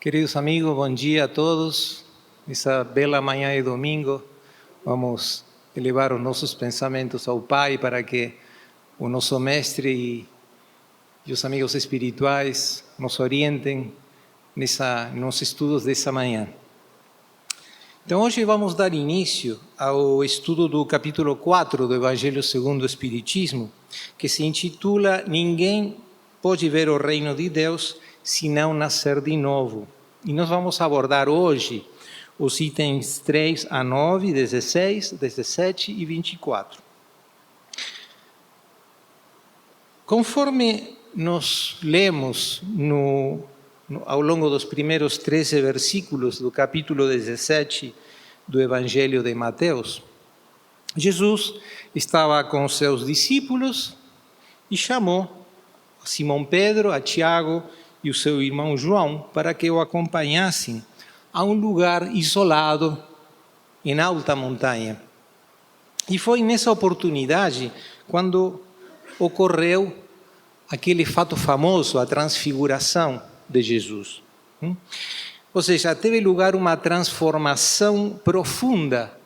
Queridos amigos, bom dia a todos. Nessa bela manhã de domingo, vamos elevar os nossos pensamentos ao Pai para que o nosso Mestre e os amigos espirituais nos orientem nos estudos dessa manhã. Então, hoje vamos dar início ao estudo do capítulo 4 do Evangelho segundo o Espiritismo, que se intitula Ninguém pode ver o reino de Deus se não nascer de novo. E nós vamos abordar hoje os itens 3 a 9, 16, 17 e 24. Conforme nós lemos ao longo dos primeiros 13 versículos do capítulo 17 do Evangelho de Mateus, Jesus estava com seus discípulos e chamou a Simão Pedro, a Tiago e o seu irmão João para que o acompanhassem a um lugar isolado em alta montanha. E foi nessa oportunidade quando ocorreu aquele fato famoso, a transfiguração de Jesus. Ou seja, teve lugar uma transformação profunda,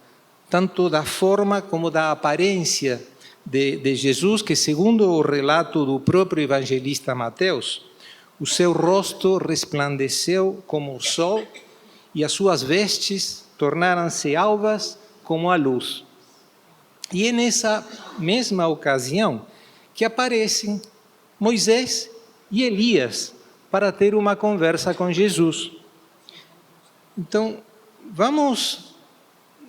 tanto da forma como da aparência de Jesus, que segundo o relato do próprio evangelista Mateus, o seu rosto resplandeceu como o sol e as suas vestes tornaram-se alvas como a luz. E é nessa mesma ocasião que aparecem Moisés e Elias para ter uma conversa com Jesus. Então, vamos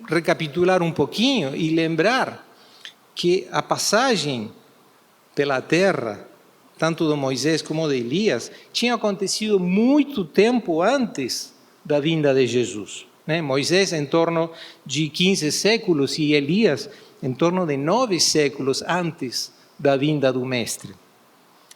recapitular um pouquinho e lembrar que a passagem pela terra, tanto de Moisés como de Elias, tinha acontecido muito tempo antes da vinda de Jesus. Moisés em torno de 15 séculos e Elias em torno de 9 séculos antes da vinda do Mestre.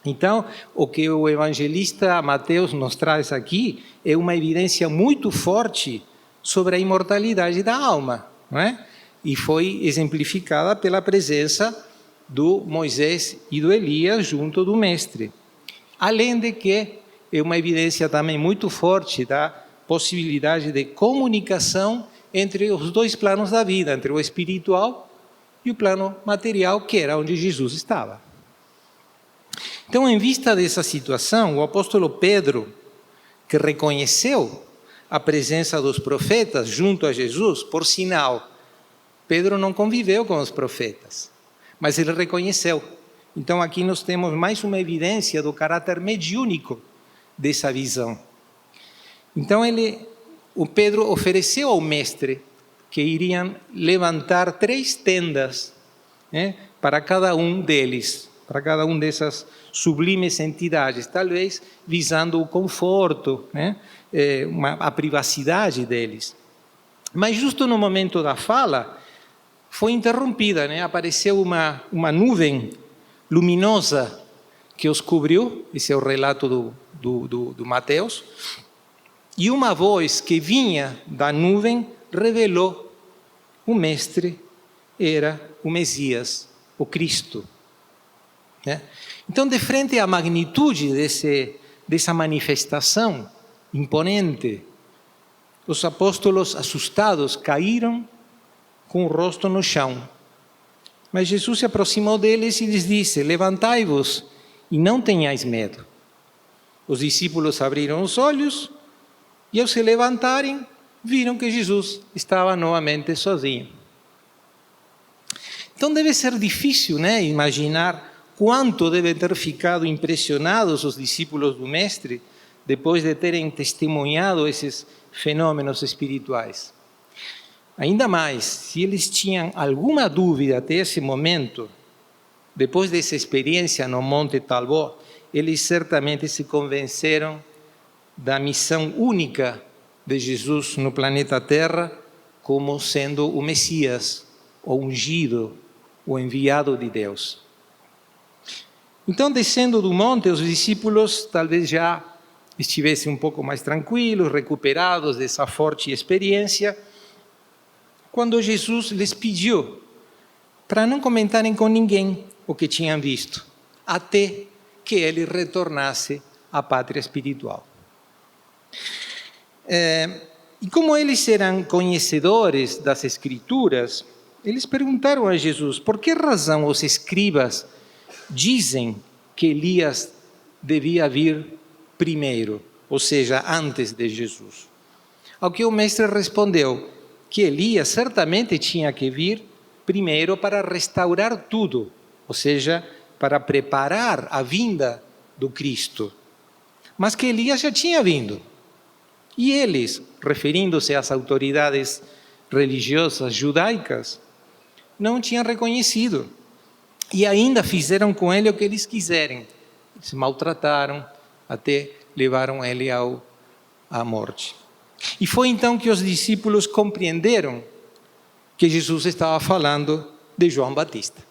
Então, o que o evangelista Mateus nos traz aqui é uma evidência muito forte sobre a imortalidade da alma, não é? E foi exemplificada pela presença do Moisés e do Elias junto do Mestre. Além de que é uma evidência também muito forte da possibilidade de comunicação entre os dois planos da vida, entre o espiritual e o plano material, que era onde Jesus estava. Então, em vista dessa situação, o apóstolo Pedro, que reconheceu a presença dos profetas junto a Jesus, por sinal, Pedro não conviveu com os profetas, mas ele reconheceu. Então, aqui nós temos mais uma evidência do caráter mediúnico dessa visão. Então, o Pedro ofereceu ao mestre que iriam levantar 3 tendas para cada um deles, para cada uma dessas sublimes entidades, talvez visando o conforto, a privacidade deles. Mas justo no momento da fala, foi interrompida, apareceu uma nuvem luminosa que os cobriu, esse é o relato do Mateus, e uma voz que vinha da nuvem revelou o Mestre era o Messias, o Cristo. Então, de frente à magnitude dessa manifestação imponente, os apóstolos assustados caíram com o rosto no chão. Mas Jesus se aproximou deles e lhes disse: levantai-vos e não tenhais medo. Os discípulos abriram os olhos e, ao se levantarem, viram que Jesus estava novamente sozinho. Então deve ser difícil, imaginar quanto devem ter ficado impressionados os discípulos do Mestre depois de terem testemunhado esses fenômenos espirituais. Ainda mais, se eles tinham alguma dúvida até esse momento, depois dessa experiência no Monte Talbot, eles certamente se convenceram da missão única de Jesus no planeta Terra como sendo o Messias, o ungido, o enviado de Deus. Então, descendo do monte, os discípulos talvez já estivessem um pouco mais tranquilos, recuperados dessa forte experiência, quando Jesus lhes pediu para não comentarem com ninguém o que tinham visto, até que ele retornasse à pátria espiritual. E como eles eram conhecedores das Escrituras, eles perguntaram a Jesus: por que razão os escribas dizem que Elias devia vir primeiro, ou seja, antes de Jesus? Ao que o mestre respondeu que Elias certamente tinha que vir primeiro para restaurar tudo, ou seja, para preparar a vinda do Cristo. Mas que Elias já tinha vindo. E eles, referindo-se às autoridades religiosas judaicas, não tinham reconhecido. E ainda fizeram com ele o que eles quiserem. Se maltrataram, até levaram ele à morte. E foi então que os discípulos compreenderam que Jesus estava falando de João Batista.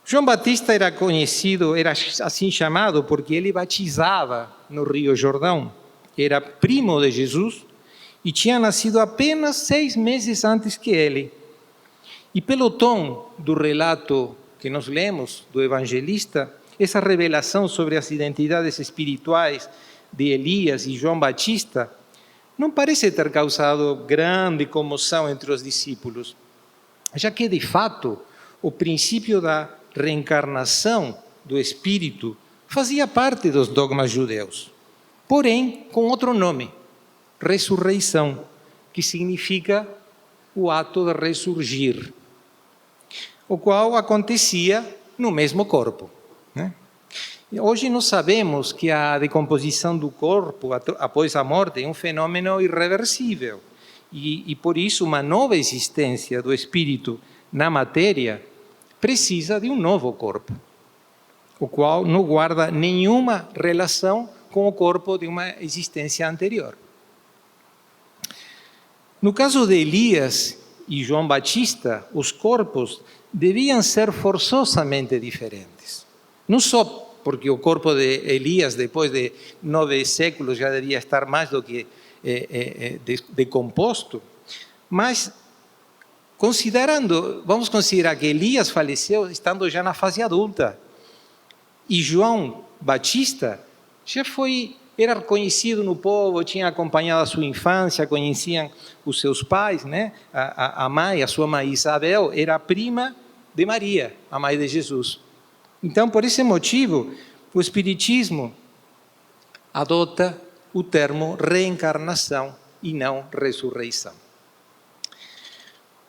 João Batista era conhecido, era assim chamado, porque ele batizava no Rio Jordão. Era primo de Jesus e tinha nascido apenas 6 meses antes que ele. E pelo tom do relato que nós lemos do evangelista, essa revelação sobre as identidades espirituais de Elias e João Batista não parece ter causado grande comoção entre os discípulos, já que, de fato, o princípio da reencarnação do Espírito fazia parte dos dogmas judeus, porém com outro nome, ressurreição, que significa o ato de ressurgir, o qual acontecia no mesmo corpo, né? Hoje nós sabemos que a decomposição do corpo após a morte é um fenômeno irreversível e por isso uma nova existência do espírito na matéria precisa de um novo corpo, o qual não guarda nenhuma relação com o corpo de uma existência anterior. No caso de Elias e João Batista, os corpos deviam ser forçosamente diferentes. Não só porque o corpo de Elias, depois de 9 séculos, já devia estar mais do que decomposto, mas vamos considerar que Elias faleceu estando já na fase adulta, e João Batista já era conhecido no povo, tinha acompanhado a sua infância, conheciam os seus pais, né? A sua mãe Isabel, era prima de Maria, a mãe de Jesus. Então, por esse motivo, o Espiritismo adota o termo reencarnação e não ressurreição.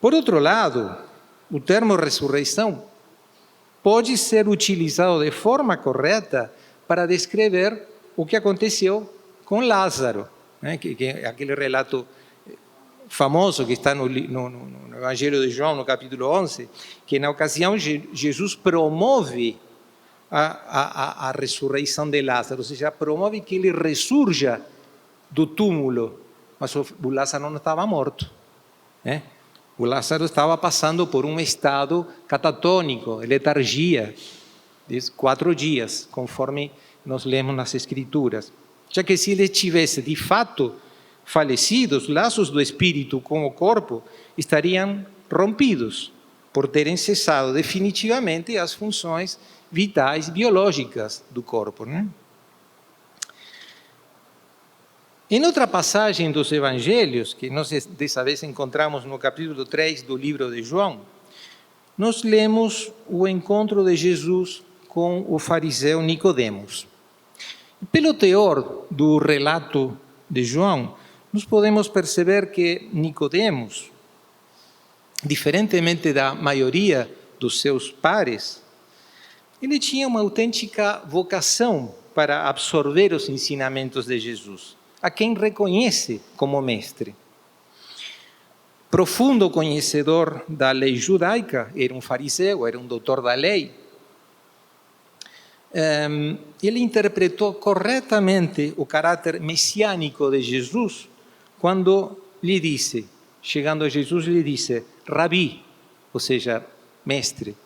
Por outro lado, o termo ressurreição pode ser utilizado de forma correta para descrever o que aconteceu com Lázaro, né? que é aquele relato famoso que está no Evangelho de João, no capítulo 11, que na ocasião Jesus promove a ressurreição de Lázaro, ou seja, promove que ele ressurja do túmulo, mas o Lázaro não estava morto, né? O Lázaro estava passando por um estado catatônico, letargia, de 4 dias, conforme nós lemos nas Escrituras. Já que se ele tivesse de fato falecido, os laços do espírito com o corpo estariam rompidos, por terem cessado definitivamente as funções vitais biológicas do corpo, né? Em outra passagem dos Evangelhos, que nós dessa vez encontramos no capítulo 3 do livro de João, nós lemos o encontro de Jesus com o fariseu Nicodemos. Pelo teor do relato de João, nós podemos perceber que Nicodemos, diferentemente da maioria dos seus pares, ele tinha uma autêntica vocação para absorver os ensinamentos de Jesus, a quem reconhece como mestre. Profundo conhecedor da lei judaica, era um fariseu, era um doutor da lei. Ele interpretou corretamente o caráter messiânico de Jesus quando lhe disse, chegando a Jesus, lhe disse, Rabi, ou seja, mestre,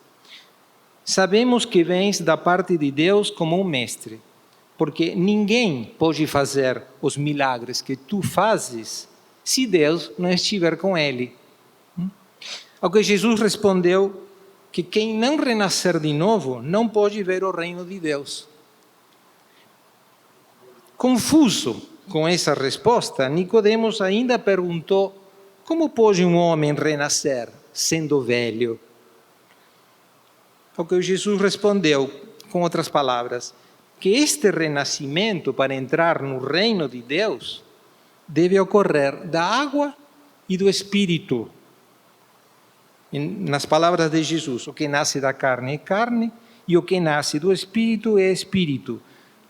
sabemos que vens da parte de Deus como um mestre, porque ninguém pode fazer os milagres que tu fazes se Deus não estiver com ele. Ao que Jesus respondeu que quem não renascer de novo não pode ver o reino de Deus. Confuso com essa resposta, Nicodemos ainda perguntou: como pode um homem renascer sendo velho? Ao que Jesus respondeu, com outras palavras, que este renascimento para entrar no reino de Deus deve ocorrer da água e do Espírito. Nas palavras de Jesus, o que nasce da carne é carne e o que nasce do Espírito é Espírito.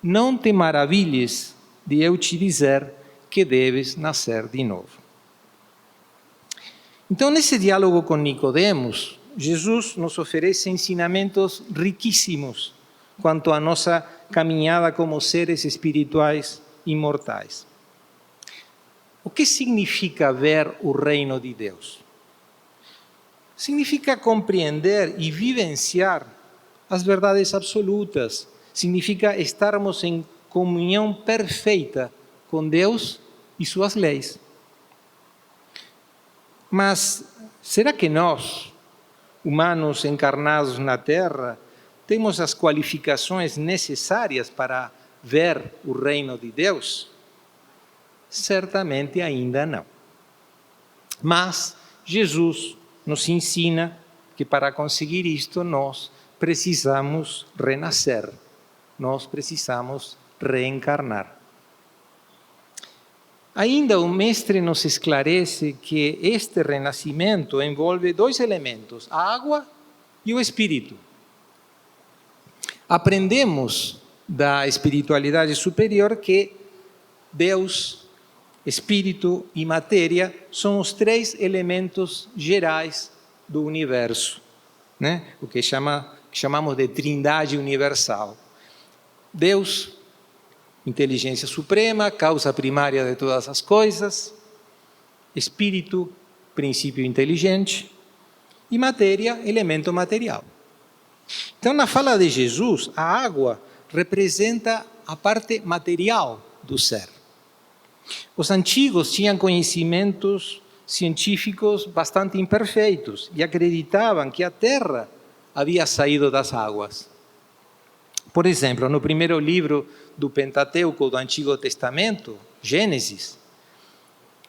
Não te maravilhes de eu te dizer que deves nascer de novo. Então, nesse diálogo com Nicodemos, Jesus nos oferece ensinamentos riquíssimos quanto à nossa caminhada como seres espirituais imortais. O que significa ver o reino de Deus? Significa compreender e vivenciar as verdades absolutas. Significa estarmos em comunhão perfeita com Deus e suas leis. Mas será que nós, humanos encarnados na Terra, temos as qualificações necessárias para ver o reino de Deus? Certamente ainda não. Mas Jesus nos ensina que para conseguir isto nós precisamos renascer, nós precisamos reencarnar. Ainda o Mestre nos esclarece que este renascimento envolve dois elementos, a água e o Espírito. Aprendemos da espiritualidade superior que Deus, Espírito e matéria são os três elementos gerais do universo, né? O que chamamos de trindade universal. Deus, inteligência suprema, causa primária de todas as coisas, Espírito, princípio inteligente, e matéria, elemento material. Então, na fala de Jesus, a água representa a parte material do ser. Os antigos tinham conhecimentos científicos bastante imperfeitos e acreditavam que a terra havia saído das águas. Por exemplo, no primeiro livro do Pentateuco do Antigo Testamento, Gênesis,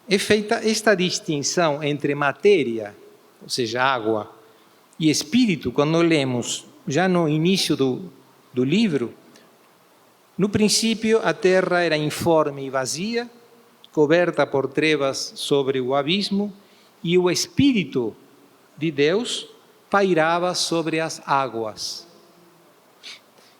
é feita esta distinção entre matéria, ou seja, água, e espírito, quando lemos já no início do livro. No princípio, a terra era informe e vazia, coberta por trevas sobre o abismo, e o Espírito de Deus pairava sobre as águas.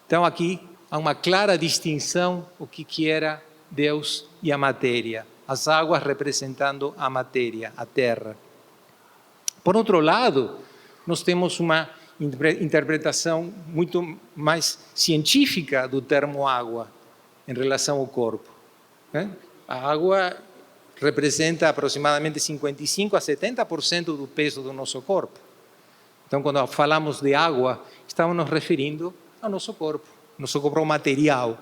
Então, aqui há uma clara distinção o que era Deus e a matéria. As águas representando a matéria, a terra. Por outro lado, nós temos uma interpretação muito mais científica do termo água em relação ao corpo. A água representa aproximadamente 55% a 70% do peso do nosso corpo. Então, quando falamos de água, estamos nos referindo ao nosso corpo material.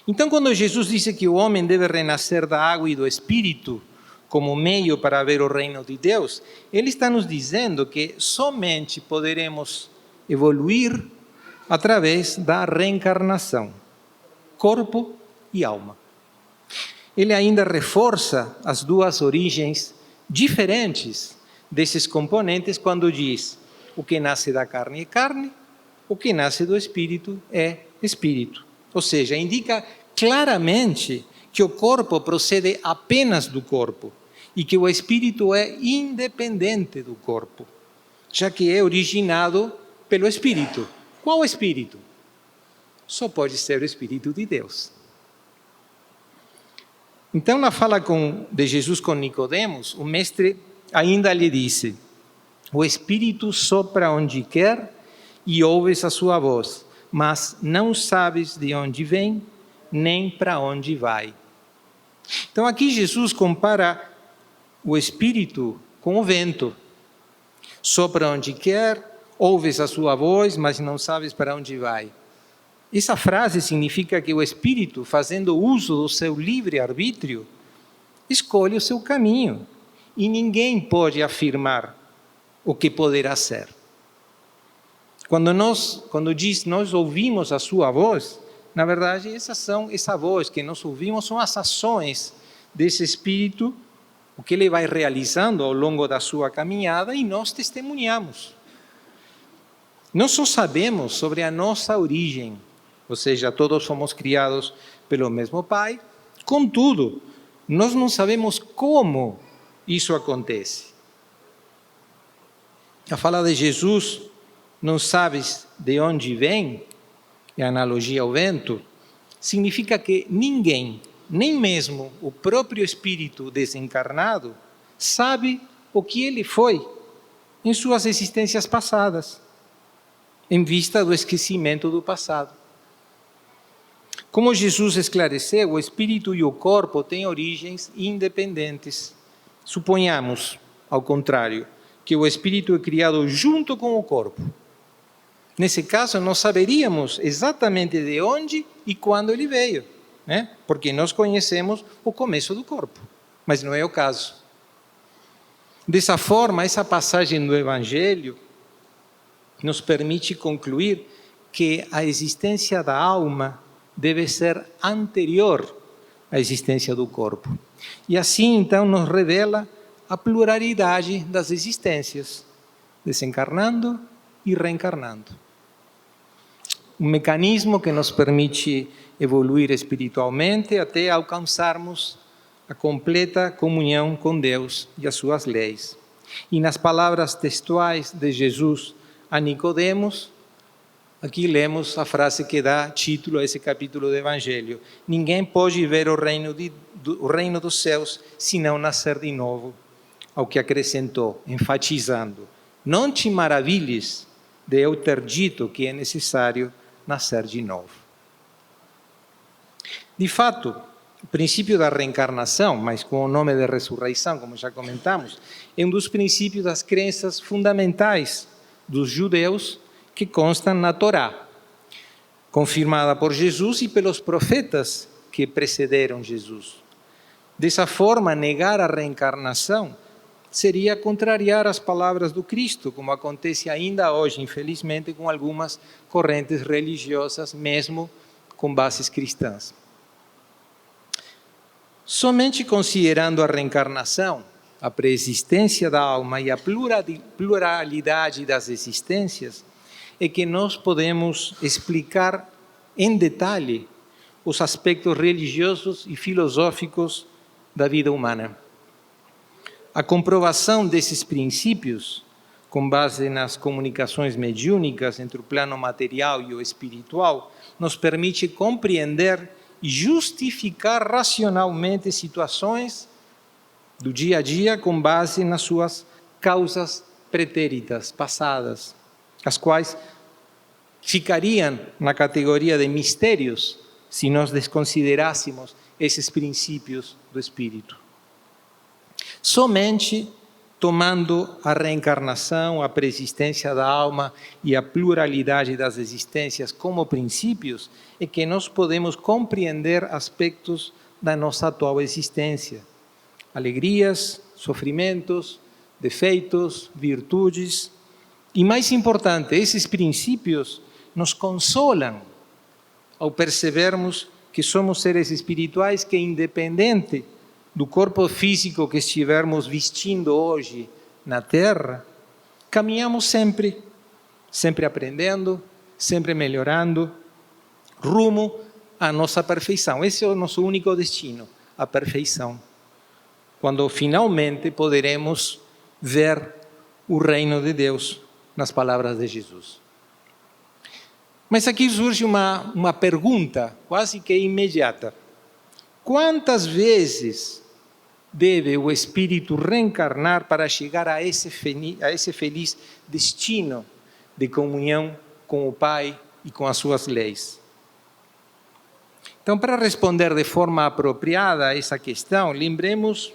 Então, quando Jesus disse que o homem deve renascer da água e do Espírito como meio para ver o reino de Deus, ele está nos dizendo que somente poderemos evoluir através da reencarnação, corpo e alma. Ele ainda reforça as duas origens diferentes desses componentes quando diz: o que nasce da carne é carne, o que nasce do Espírito é Espírito. Ou seja, indica claramente que o corpo procede apenas do corpo e que o Espírito é independente do corpo, já que é originado pelo Espírito. Qual Espírito? Só pode ser o Espírito de Deus. Então, na fala de Jesus com Nicodemos, o Mestre ainda lhe disse: o Espírito sopra onde quer e ouves a sua voz, mas não sabes de onde vem, nem para onde vai. Então, aqui Jesus compara o Espírito com o vento. Sopra onde quer, ouves a sua voz, mas não sabes para onde vai. Essa frase significa que o Espírito, fazendo uso do seu livre-arbítrio, escolhe o seu caminho e ninguém pode afirmar o que poderá ser. Quando diz nós ouvimos a sua voz, na verdade, essa voz que nós ouvimos são as ações desse Espírito, o que ele vai realizando ao longo da sua caminhada e nós testemunhamos. Nós só sabemos sobre a nossa origem, ou seja, todos fomos criados pelo mesmo Pai, contudo, nós não sabemos como isso acontece. A fala de Jesus, não sabes de onde vem, a analogia ao vento, significa que ninguém, nem mesmo o próprio Espírito desencarnado, sabe o que ele foi em suas existências passadas, em vista do esquecimento do passado. Como Jesus esclareceu, o Espírito e o corpo têm origens independentes. Suponhamos, ao contrário, que o Espírito é criado junto com o corpo. Nesse caso, nós saberíamos exatamente de onde e quando ele veio, né? Porque nós conhecemos o começo do corpo, mas não é o caso. Dessa forma, essa passagem do Evangelho nos permite concluir que a existência da alma deve ser anterior à existência do corpo. E assim, então, nos revela a pluralidade das existências, desencarnando e reencarnando. Um mecanismo que nos permite evoluir espiritualmente até alcançarmos a completa comunhão com Deus e as suas leis. E nas palavras textuais de Jesus a Nicodemos, aqui lemos a frase que dá título a esse capítulo do Evangelho: ninguém pode ver o reino dos céus se não nascer de novo. Ao que acrescentou, enfatizando: não te maravilhes de eu ter dito que é necessário nascer de novo. De fato, o princípio da reencarnação, mas com o nome de ressurreição, como já comentamos, é um dos princípios das crenças fundamentais dos judeus que constam na Torá, confirmada por Jesus e pelos profetas que precederam Jesus. Dessa forma, negar a reencarnação seria contrariar as palavras do Cristo, como acontece ainda hoje, infelizmente, com algumas correntes religiosas, mesmo com bases cristãs. Somente considerando a reencarnação, a preexistência da alma e a pluralidade das existências, é que nós podemos explicar em detalhe os aspectos religiosos e filosóficos da vida humana. A comprovação desses princípios, com base nas comunicações mediúnicas entre o plano material e o espiritual, nos permite compreender e justificar racionalmente situações do dia a dia com base nas suas causas pretéritas, passadas, as quais ficariam na categoria de mistérios se nós desconsiderássemos esses princípios do Espírito. Somente tomando a reencarnação, a preexistência da alma e a pluralidade das existências como princípios, é que nós podemos compreender aspectos da nossa atual existência. Alegrias, sofrimentos, defeitos, virtudes. E mais importante, esses princípios nos consolam ao percebermos que somos seres espirituais que, independente do corpo físico que estivermos vestindo hoje na Terra, caminhamos sempre aprendendo, sempre melhorando, rumo à nossa perfeição. Esse é o nosso único destino, a perfeição. Quando finalmente poderemos ver o reino de Deus nas palavras de Jesus. Mas aqui surge uma pergunta quase que imediata. Quantas vezes deve o espírito reencarnar para chegar a esse feliz destino de comunhão com o Pai e com as suas leis? Então, para responder de forma apropriada a essa questão, lembremos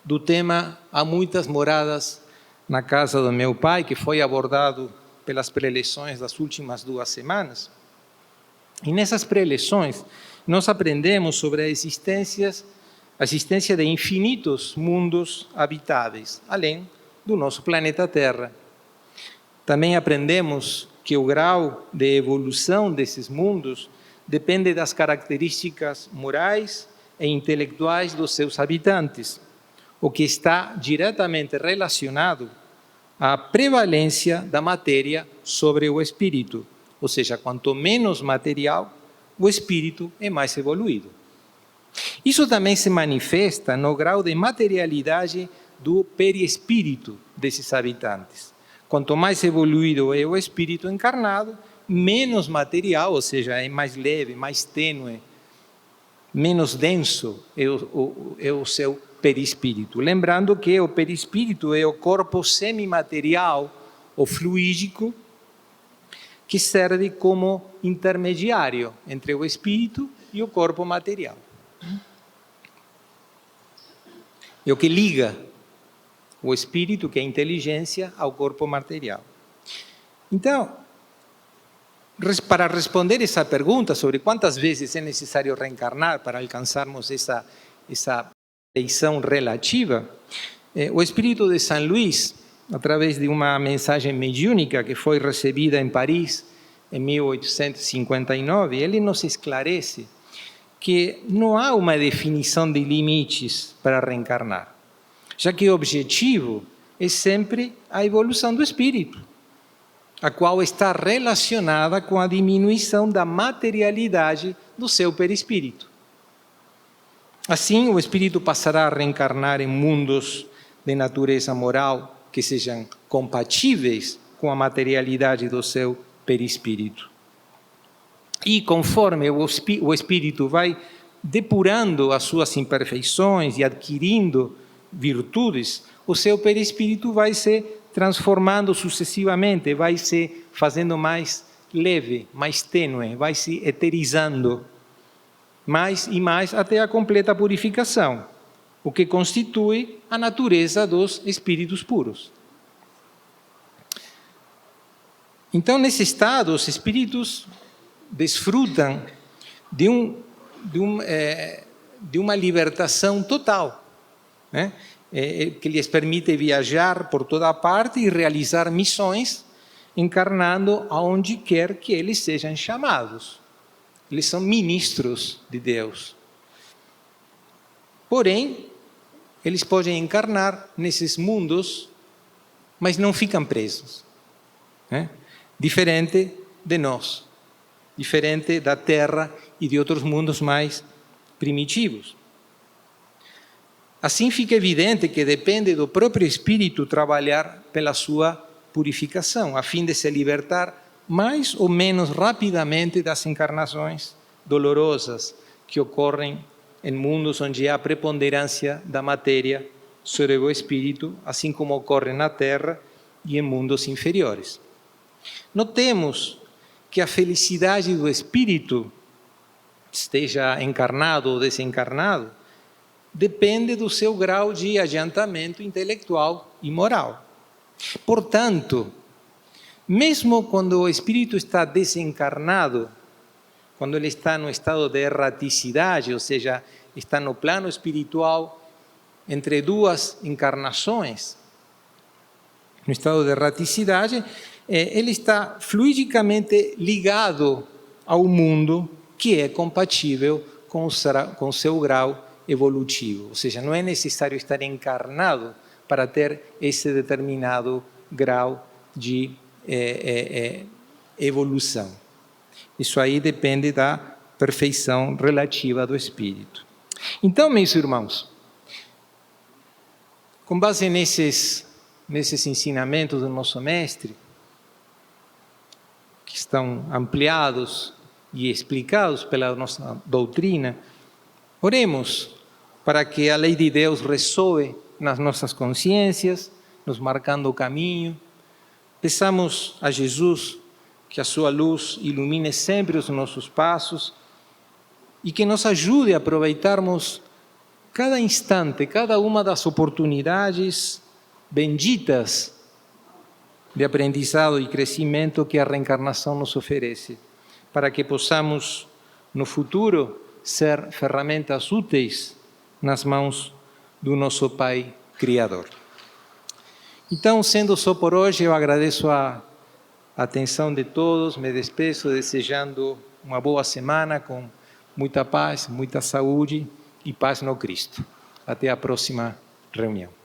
do tema Há Muitas Moradas na Casa do Meu Pai, que foi abordado pelas preleções das últimas 2 semanas. E nessas preleções, nós aprendemos sobre a existência de infinitos mundos habitáveis, além do nosso planeta Terra. Também aprendemos que o grau de evolução desses mundos depende das características morais e intelectuais dos seus habitantes, o que está diretamente relacionado à prevalência da matéria sobre o espírito. Ou seja, quanto menos material, o espírito é mais evoluído. Isso também se manifesta no grau de materialidade do perispírito desses habitantes. Quanto mais evoluído é o espírito encarnado, menos material, ou seja, é mais leve, mais tênue, menos denso é o seu perispírito. Lembrando que o perispírito é o corpo semimaterial ou fluídico que serve como intermediário entre o espírito e o corpo material. É o que liga o espírito, que é a inteligência, ao corpo material. Então, para responder essa pergunta sobre quantas vezes é necessário reencarnar para alcançarmos essa perfeição relativa, o espírito de São Luís, através de uma mensagem mediúnica que foi recebida em Paris em 1859, ele nos esclarece que não há uma definição de limites para reencarnar, já que o objetivo é sempre a evolução do espírito, a qual está relacionada com a diminuição da materialidade do seu perispírito. Assim, o espírito passará a reencarnar em mundos de natureza moral que sejam compatíveis com a materialidade do seu perispírito. E conforme o espírito vai depurando as suas imperfeições e adquirindo virtudes, o seu perispírito vai se transformando sucessivamente, vai se fazendo mais leve, mais tênue, vai se eterizando mais e mais até a completa purificação, o que constitui a natureza dos espíritos puros. Então, nesse estado, os espíritos desfrutam de uma libertação total, né? Que lhes permite viajar por toda parte e realizar missões, encarnando aonde quer que eles sejam chamados. Eles são ministros de Deus. Porém, eles podem encarnar nesses mundos, mas não ficam presos, né? Diferente de nós, diferente da Terra e de outros mundos mais primitivos. Assim fica evidente que depende do próprio espírito trabalhar pela sua purificação, a fim de se libertar mais ou menos rapidamente das encarnações dolorosas que ocorrem em mundos onde há preponderância da matéria sobre o espírito, assim como ocorre na Terra e em mundos inferiores. Notemos que a felicidade do espírito, esteja encarnado ou desencarnado, depende do seu grau de adiantamento intelectual e moral. Portanto, mesmo quando o espírito está desencarnado, quando ele está no estado de erraticidade, ou seja, está no plano espiritual entre duas encarnações, no estado de erraticidade, ele está fluidicamente ligado ao mundo que é compatível com o seu grau evolutivo. Ou seja, não é necessário estar encarnado para ter esse determinado grau de evolução. Isso aí depende da perfeição relativa do espírito. Então, meus irmãos, com base nesses ensinamentos do nosso mestre, que estão ampliados e explicados pela nossa doutrina, oremos para que a lei de Deus ressoe nas nossas consciências, nos marcando o caminho. Peçamos a Jesus que a sua luz ilumine sempre os nossos passos e que nos ajude a aproveitarmos cada instante, cada uma das oportunidades benditas de aprendizado e crescimento que a reencarnação nos oferece, para que possamos, no futuro, ser ferramentas úteis nas mãos do nosso Pai Criador. Então, sendo só por hoje, eu agradeço a atenção de todos, me despeço desejando uma boa semana com muita paz, muita saúde e paz no Cristo. Até a próxima reunião.